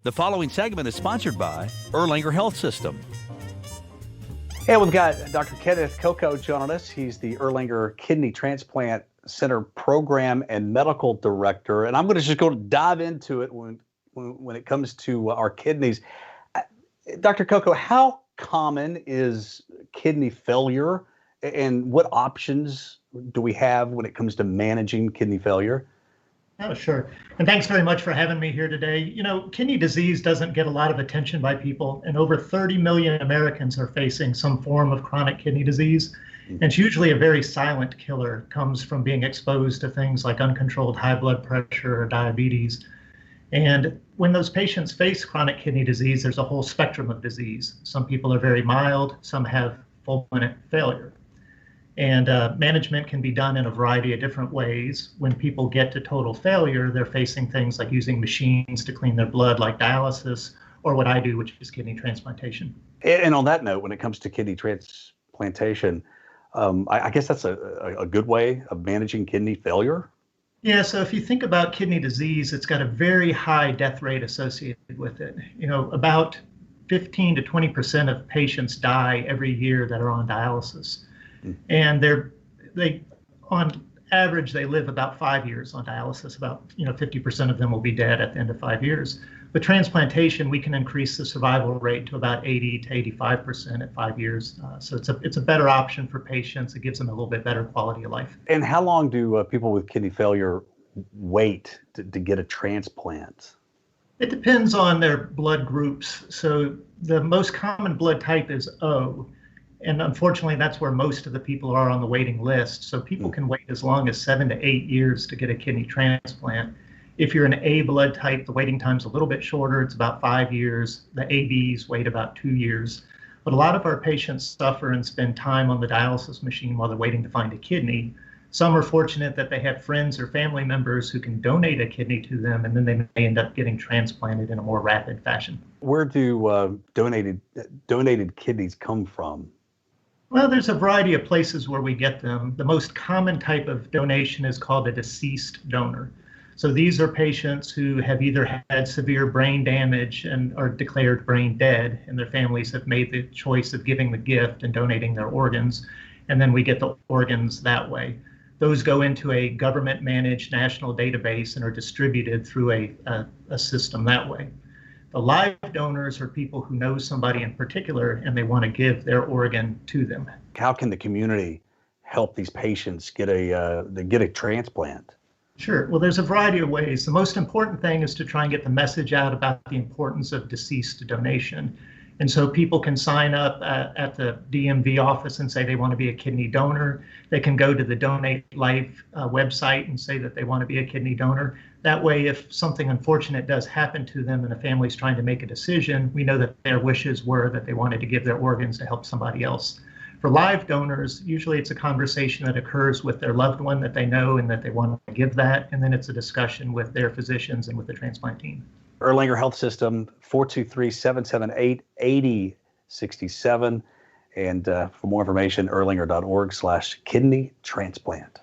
The following segment is sponsored by Erlanger Health System. Hey, we've got Dr. Kenneth Coco joining us. He's the Erlanger Kidney Transplant Center Program and Medical Director. And I'm going to just go dive into it when it comes to our kidneys. Dr. Coco, how common is kidney failure and what options do we have when it comes to managing kidney failure? Oh, sure. And thanks very much for having me here today. You know, kidney disease doesn't get a lot of attention by people, and over 30 million Americans are facing some form of chronic kidney disease. And it's usually a very silent killer. It comes from being exposed to things like uncontrolled high blood pressure or diabetes. And when those patients face chronic kidney disease, there's a whole spectrum of disease. Some people are very mild, some have fulminant failure. And management can be done in a variety of different ways. When people get to total failure, they're facing things like using machines to clean their blood, like dialysis, or what I do, which is kidney transplantation. And on that note, when it comes to kidney transplantation, I guess that's a good way of managing kidney failure. Yeah, so if you think about kidney disease, it's got a very high death rate associated with it. You know, about 15 to 20% of patients die every year that are on dialysis. And they on average, they live about 5 years on dialysis. About 50% of them will be dead at the end of 5 years. With transplantation, we can increase the survival rate to about 80 to 85% at 5 years. So it's a better option for patients. It gives them a little bit better quality of life. And how long do people with kidney failure wait to get a transplant? It depends on their blood groups. So the most common blood type is O. And unfortunately, that's where most of the people are on the waiting list. So people can wait as long as 7 to 8 years to get a kidney transplant. If you're an A blood type, the waiting time's a little bit shorter. It's about 5 years. The ABs wait about 2 years. But a lot of our patients suffer and spend time on the dialysis machine while they're waiting to find a kidney. Some are fortunate that they have friends or family members who can donate a kidney to them, and then they may end up getting transplanted in a more rapid fashion. Where do donated kidneys come from? Well, there's a variety of places where we get them. The most common type of donation is called a deceased donor. So these are patients who have either had severe brain damage and are declared brain dead, and their families have made the choice of giving the gift and donating their organs, and then we get the organs that way. Those go into a government-managed national database and are distributed through a system that way. The live donors are people who know somebody in particular and they want to give their organ to them. How can the community help these patients get a transplant? Sure. Well, there's a variety of ways. The most important thing is to try and get the message out about the importance of deceased donation. And so people can sign up at the DMV office and say they want to be a kidney donor. They can go to the Donate Life website and say that they want to be a kidney donor. That way, if something unfortunate does happen to them and a family's trying to make a decision, we know that their wishes were that they wanted to give their organs to help somebody else. For live donors, usually it's a conversation that occurs with their loved one that they know and that they want to give that, and then it's a discussion with their physicians and with the transplant team. Erlanger Health System, 423-778-8067. And for more information, erlanger.org/kidney transplant.